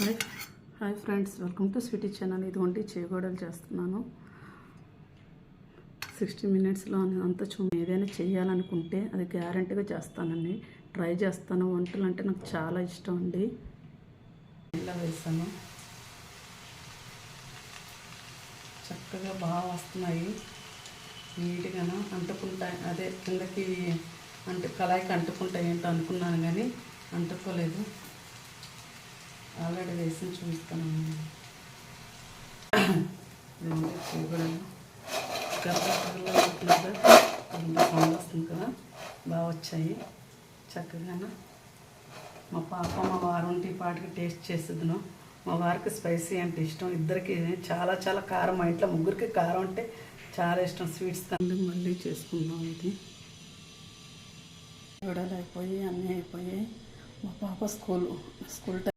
Hi hi friends, welcome to sweety channel. ఇదిగోండి చేగోడలు చేస్తున్నాను. 60 మినిట్స్లో అంతా ఏదైనా చేయాలనుకుంటే అది గ్యారెంటీగా చేస్తానండి. ట్రై చేస్తాను. వంటలు అంటే నాకు చాలా ఇష్టం అండి. ఇలా వేసాను, చక్కగా బాగా వస్తున్నాయి. నీట్గా అంటుకుంటాయి. అదే కిందకి కళాయికి అంటుకుంటాయి ఏంటో అనుకున్నాను, కానీ అంటుకోలేదు. ఆల్రెడీ వేసి చూపిస్తాను. సౌండ్ వస్తుంది కదా, బాగా వచ్చాయి చక్కగా. మా పాప మా వారు ఉంటే పాటికి టేస్ట్ చేసేద్దును. మా వారికి స్పైసీ అంటే ఇష్టం, ఇద్దరికి చాలా చాలా కారం. మా ఇంట్లో ముగ్గురికి కారం అంటే చాలా ఇష్టం. స్వీట్స్ మళ్ళీ చేసుకుందాం. ఇది చూడాలి, అయిపోయి అన్నీ అయిపోయాయి. మా పాప స్కూల్ టైం